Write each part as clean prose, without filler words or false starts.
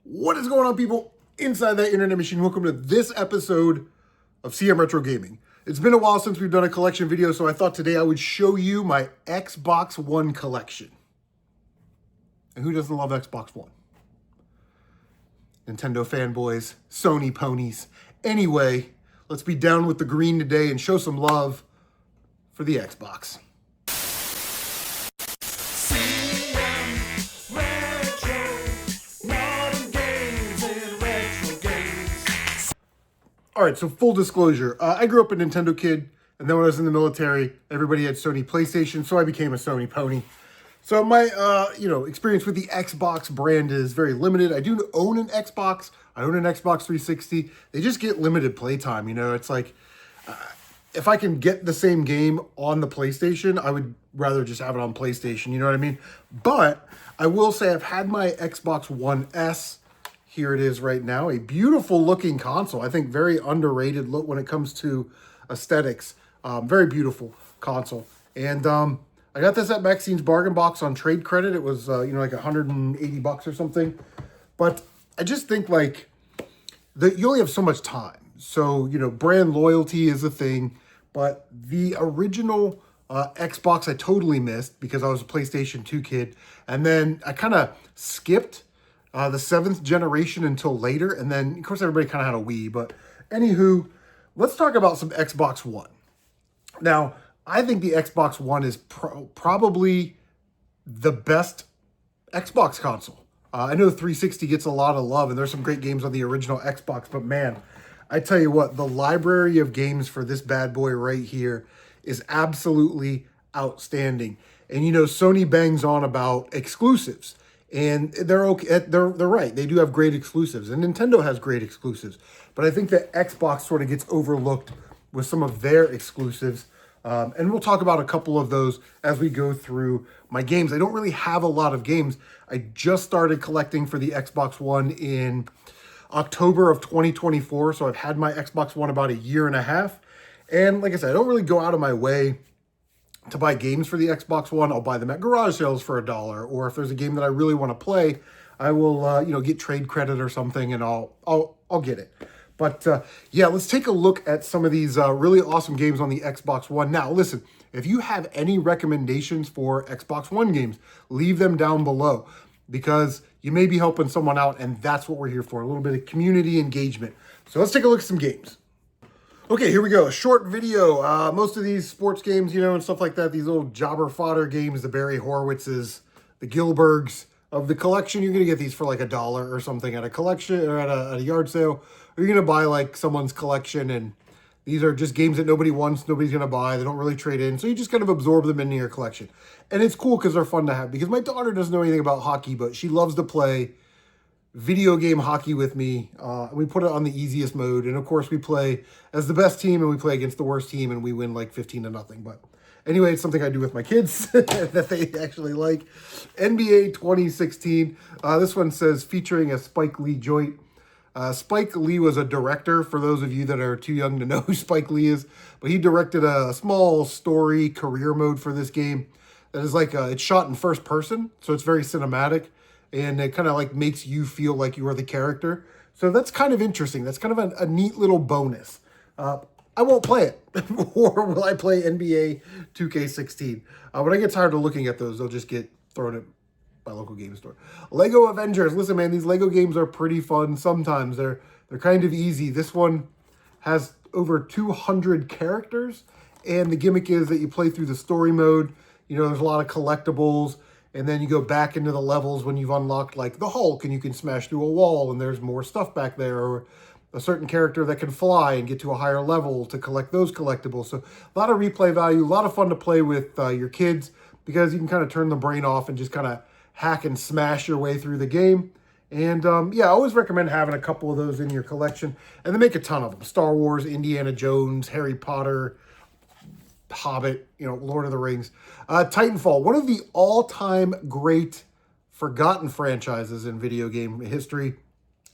What is going on, people inside that internet machine? Welcome to this episode of CM Retro Gaming. It's been a while since we've done a collection video, so I thought today I would show you my Xbox One collection. And who doesn't love Xbox One? Nintendo fanboys, Sony ponies. Anyway, let's be down with the green today and show some love for the Xbox. All right, so full disclosure, I grew up a Nintendo kid, and then when I was in the military, everybody had Sony PlayStation, so I became a Sony pony. So my, experience with the Xbox brand is very limited. I do own an Xbox. I own an Xbox 360. They just get limited playtime. It's like, if I can get the same game on the PlayStation, I would rather just have it on PlayStation. You know what I mean? But I will say I've had my Xbox One S. Here it is right now. A beautiful looking console. I think very underrated look when it comes to aesthetics. Very beautiful console. And I got this at Maxine's Bargain Box on trade credit. It was, like $180 or something. But I just think you only have so much time. So, brand loyalty is a thing. But the original Xbox I totally missed because I was a PlayStation 2 kid. And then I kind of skipped the 7th generation until later. And then, of course, everybody kind of had a Wii. But anywho, let's talk about some Xbox One. Now, I think the Xbox One is probably the best Xbox console. I know the 360 gets a lot of love, and there's some great games on the original Xbox. But man, I tell you what, the library of games for this bad boy right here is absolutely outstanding. And, Sony bangs on about exclusives. And they're okay. They're right. They do have great exclusives, and Nintendo has great exclusives. But I think that Xbox sort of gets overlooked with some of their exclusives. And we'll talk about a couple of those as we go through my games. I don't really have a lot of games. I just started collecting for the Xbox One in October of 2024. So I've had my Xbox One about a year and a half. And like I said, I don't really go out of my way to buy games for the Xbox One. I'll buy them at garage sales for $1, or if there's a game that I really want to play, I will, get trade credit or something, and I'll get it. But yeah, let's take a look at some of these really awesome games on the Xbox One. Now, listen, if you have any recommendations for Xbox One games, leave them down below because you may be helping someone out, and that's what we're here for, a little bit of community engagement. So let's take a look at some games. Okay, here we go. A short video. Most of these sports games, and stuff like that, these little jobber fodder games, the Barry Horowitzes, the Gilbergs of the collection, you're going to get these for like $1 or something at a collection or at a yard sale. Or you're going to buy like someone's collection, and these are just games that nobody wants, nobody's going to buy. They don't really trade in. So you just kind of absorb them into your collection. And it's cool because they're fun to have. Because my daughter doesn't know anything about hockey, but she loves to play video game hockey with me. We put it on the easiest mode, and of course we play as the best team and we play against the worst team and we win like 15-0. But anyway, it's something I do with my kids that they actually like. NBA 2016. This one says featuring a Spike Lee joint. Spike Lee was a director, for those of you that are too young to know who Spike Lee is, but he directed a small story career mode for this game that is like it's shot in first person, so it's very cinematic. And it kind of makes you feel like you are the character. So that's kind of interesting. That's kind of a neat little bonus. I won't play it. Or will I play NBA 2K16? When I get tired of looking at those, they'll just get thrown at my local game store. Lego Avengers. Listen, man, these Lego games are pretty fun. Sometimes they're kind of easy. This one has over 200 characters. And the gimmick is that you play through the story mode. There's a lot of collectibles. And then you go back into the levels when you've unlocked like the Hulk and you can smash through a wall and there's more stuff back there, or a certain character that can fly and get to a higher level to collect those collectibles. So a lot of replay value, a lot of fun to play with your kids because you can kind of turn the brain off and just kind of hack and smash your way through the game. And yeah, I always recommend having a couple of those in your collection, and they make a ton of them. Star Wars, Indiana Jones, Harry Potter, Hobbit, Lord of the Rings. Titanfall, one of the all-time great forgotten franchises in video game history.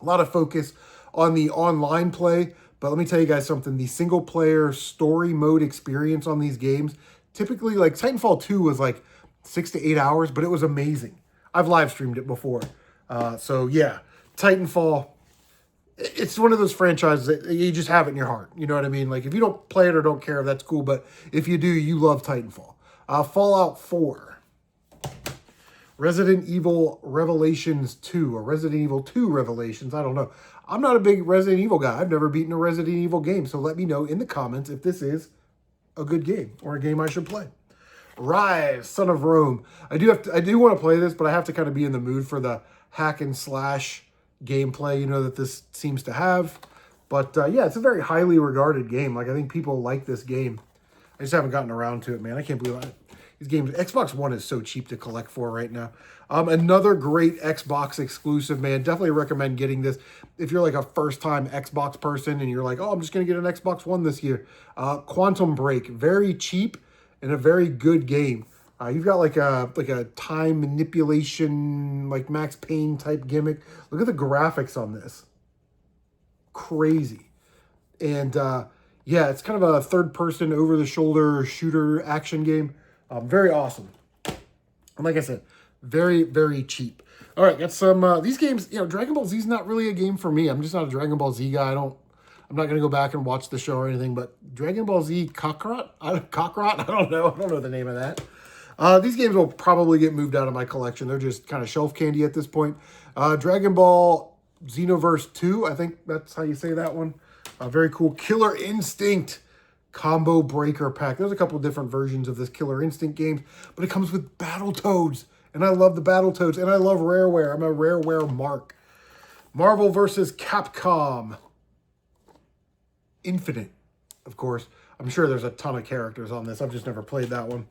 A lot of focus on the online play, but let me tell you guys something. The single-player story mode experience on these games, typically, like Titanfall 2 was like 6 to 8 hours, but it was amazing. I've live streamed it before. So yeah, Titanfall, it's one of those franchises that you just have it in your heart. You know what I mean? Like, if you don't play it or don't care, that's cool. But if you do, you love Titanfall. Fallout 4. Resident Evil Revelations 2, or Resident Evil 2 Revelations. I don't know. I'm not a big Resident Evil guy. I've never beaten a Resident Evil game. So let me know in the comments if this is a good game or a game I should play. Rise, Son of Rome. I do want to play this, but I have to kind of be in the mood for the hack and slash gameplay, you know, that this seems to have. But yeah, it's a very highly regarded game. Like, I think people like this game. I just haven't gotten around to it, man. I can't believe it. These games, Xbox One is so cheap to collect for right now. Another great Xbox exclusive, man. Definitely recommend getting this if you're like a first-time Xbox person and you're like, oh, I'm just going to get an Xbox One this year. Quantum Break, very cheap and a very good game. You've got like a time manipulation, like Max Payne type gimmick. Look at the graphics on this. Crazy. And yeah, it's kind of a third-person, over-the-shoulder shooter action game. Very awesome. And like I said, very, very cheap. All right, got some, these games, you know, Dragon Ball Z is not really a game for me. I'm just not a Dragon Ball Z guy. I'm not going to go back and watch the show or anything, but Dragon Ball Z Kakarot? Kakarot? I don't know the name of that. These games will probably get moved out of my collection. They're just kind of shelf candy at this point. Dragon Ball Xenoverse 2, I think that's how you say that one. Very cool. Killer Instinct Combo Breaker Pack. There's a couple of different versions of this Killer Instinct game, but it comes with Battletoads. And I love the Battletoads, and I love Rareware. I'm a Rareware mark. Marvel vs. Capcom Infinite, of course. I'm sure there's a ton of characters on this. I've just never played that one.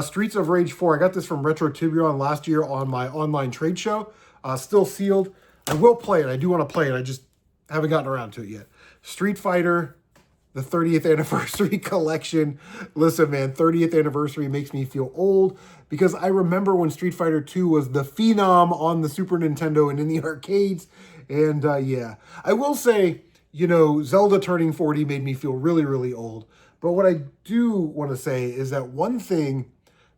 Streets of Rage 4. I got this from Retro Tiburon last year on my online trade show. Still sealed. I will play it. I do want to play it. I just haven't gotten around to it yet. Street Fighter, the 30th anniversary collection. Listen, man, 30th anniversary makes me feel old because I remember when Street Fighter 2 was the phenom on the Super Nintendo and in the arcades. And yeah, I will say, you know, Zelda turning 40 made me feel really, really old. But what I do want to say is that one thing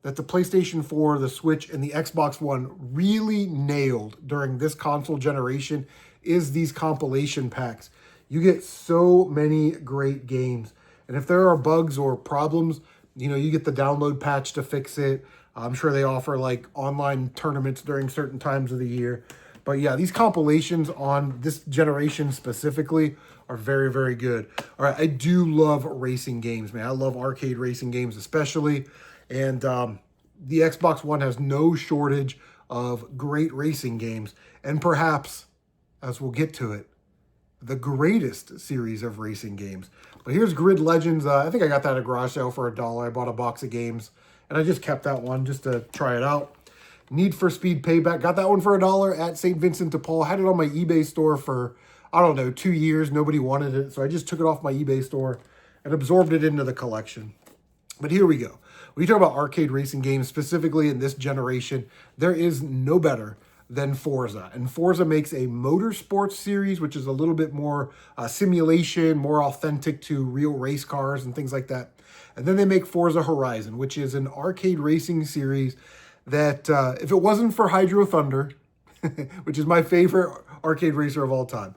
that the PlayStation 4, the Switch, and the Xbox One really nailed during this console generation is these compilation packs. You get so many great games. And if there are bugs or problems, you know, you get the download patch to fix it. I'm sure they offer like online tournaments during certain times of the year. But yeah, these compilations on this generation specifically are very, very good. All right, I do love racing games, man. I love arcade racing games especially. And the Xbox One has no shortage of great racing games. And perhaps, as we'll get to it, the greatest series of racing games. But here's Grid Legends. I think I got that at a garage sale for $1. I bought a box of games, and I just kept that one just to try it out. Need for Speed Payback. Got that one for $1 at St. Vincent de Paul. Had it on my eBay store for, I don't know, 2 years. Nobody wanted it, so I just took it off my eBay store and absorbed it into the collection. But here we go. When you talk about arcade racing games, specifically in this generation, there is no better than Forza. And Forza makes a motorsports series, which is a little bit more simulation, more authentic to real race cars and things like that. And then they make Forza Horizon, which is an arcade racing series that if it wasn't for Hydro Thunder, which is my favorite arcade racer of all time,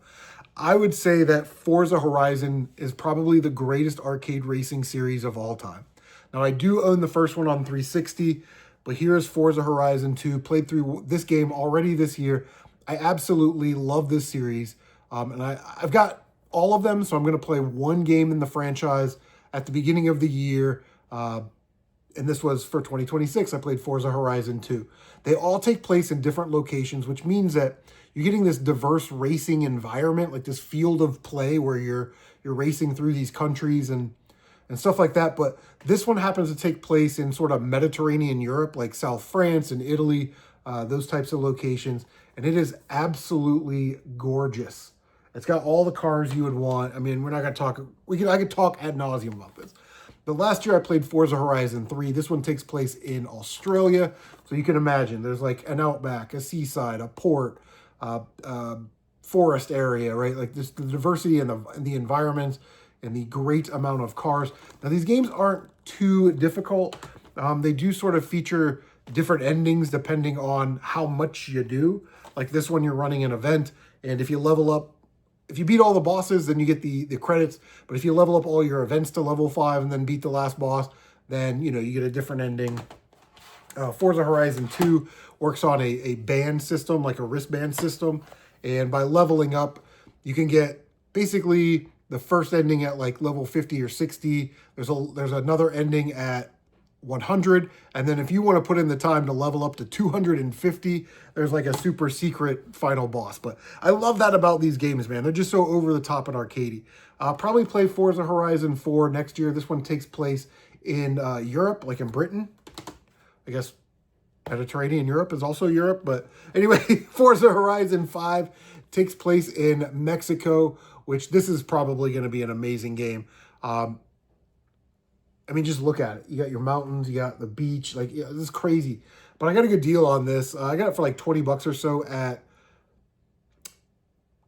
I would say that Forza Horizon is probably the greatest arcade racing series of all time. Now, I do own the first one on 360, but here is Forza Horizon 2. Played through this game already this year. I absolutely love this series. And I've got all of them, so I'm going to play one game in the franchise at the beginning of the year. And this was for 2026. I played Forza Horizon 2. They all take place in different locations, which means that you're getting this diverse racing environment, like this field of play where you're racing through these countries and stuff like that. But this one happens to take place in sort of Mediterranean Europe, like South France and Italy, those types of locations. And it is absolutely gorgeous. It's got all the cars you would want. I mean, we're not going to talk, I could talk ad nauseum about this. But last year I played Forza Horizon 3. This one takes place in Australia. So you can imagine there's like an outback, a seaside, a port, forest area, right? Like this, the diversity in the environments and the great amount of cars. Now, these games aren't too difficult. They do sort of feature different endings depending on how much you do. Like this one, you're running an event, and if you level up, if you beat all the bosses, then you get the credits. But if you level up all your events to level 5 and then beat the last boss, then, you know, you get a different ending. Forza Horizon 2 works on a band system, like a wristband system. And by leveling up, you can get basically the first ending at like level 50 or 60. There's another ending at 100. And then if you want to put in the time to level up to 250, there's like a super secret final boss. But I love that about these games, man. They're just so over the top and arcadey. I'll probably play Forza Horizon 4 next year. This one takes place in Europe, like in Britain. I guess Mediterranean Europe is also Europe. But anyway, Forza Horizon 5 takes place in Mexico, which this is probably going to be an amazing game. I mean, just look at it. You got your mountains, you got the beach. Like, yeah, this is crazy. But I got a good deal on this. I got it for like 20 bucks or so at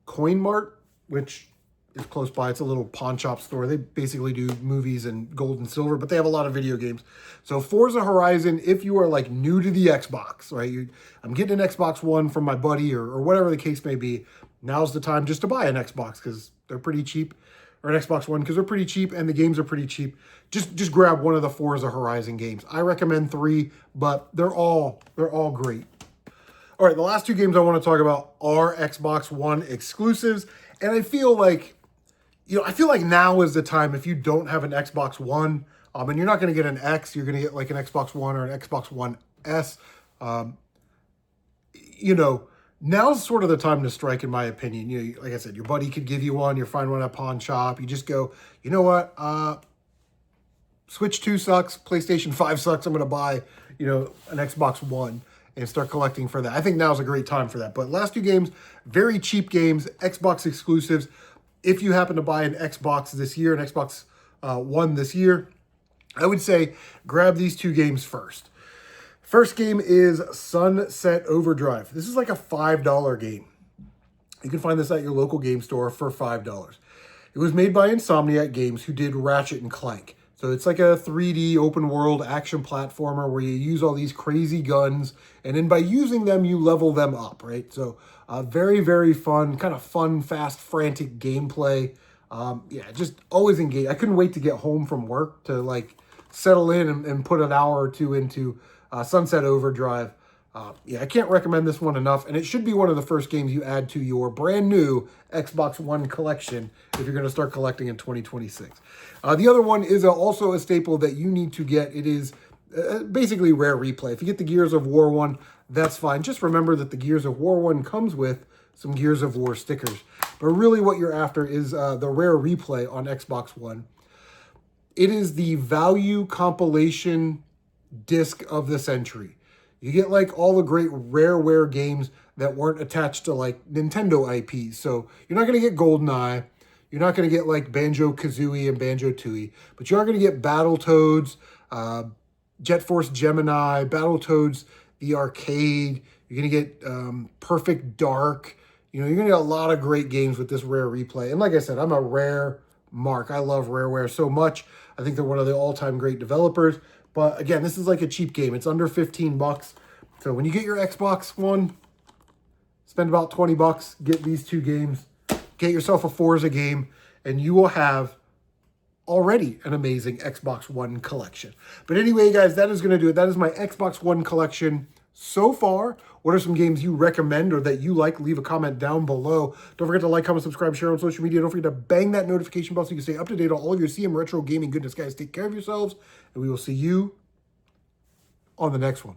Coin Mart, which is close by. It's a little pawn shop store. They basically do movies and gold and silver, but they have a lot of video games. So Forza Horizon, if you are like new to the Xbox, right? I'm getting an Xbox One from my buddy or whatever the case may be. Now's the time just to buy an Xbox because they're pretty cheap. Or an Xbox One because they're pretty cheap and the games are pretty cheap. Just grab one of the Forza Horizon games. I recommend 3, but they're all great. All right, the last 2 games I want to talk about are Xbox One exclusives, and I feel like, you know, now is the time if you don't have an Xbox One, and you're not going to get an X, you're going to get like an Xbox One or an Xbox One S. You know, now's sort of the time to strike, in my opinion. You know, like I said, your buddy could give you one. You find one at a pawn shop. You just go, you know what? Switch 2 sucks. PlayStation 5 sucks. I'm going to buy, you know, an Xbox One and start collecting for that. I think now's a great time for that. But last 2 games, very cheap games, Xbox exclusives. If you happen to buy an Xbox this year, an Xbox One this year, I would say grab these 2 games first. First game is Sunset Overdrive. This is like a $5 game. You can find this at your local game store for $5. It was made by Insomniac Games, who did Ratchet and Clank. So it's like a 3D open world action platformer where you use all these crazy guns, and then by using them, you level them up, right? So very, very fun, kind of fun, fast, frantic gameplay. Yeah, just always engaged. I couldn't wait to get home from work to like settle in and put an hour or 2 into Sunset Overdrive. Yeah, I can't recommend this one enough, and it should be one of the first games you add to your brand new Xbox One collection if you're going to start collecting in 2026. The other one is also a staple that you need to get. It is basically Rare Replay. If you get the Gears of War one, that's fine. Just remember that the Gears of War one comes with some Gears of War stickers. But really what you're after is the Rare Replay on Xbox One. It is the value compilation disc of the century. You get like all the great Rareware games that weren't attached to like Nintendo IPs. So you're not going to get GoldenEye. You're not going to get like Banjo-Kazooie and Banjo-Tooie. But you are going to get Battletoads, Jet Force Gemini, Battletoads, the arcade. You're going to get Perfect Dark. You know, you're going to get a lot of great games with this Rare Replay. And like I said, I'm a Rare mark. I love Rareware so much. I think they're one of the all-time great developers. But again, this is like a cheap game. It's under 15 bucks. So when you get your Xbox One, spend about 20 bucks, get these 2 games, get yourself a Forza game, and you will have already an amazing Xbox One collection. But anyway, guys, that is going to do it. That is my Xbox One collection so far. What are some games you recommend or that you like? Leave a comment down below. Don't forget to like, comment, subscribe, share on social media. Don't forget to bang that notification bell so you can stay up to date on all of your CM Retro gaming goodness. Guys, take care of yourselves, and we will see you on the next one.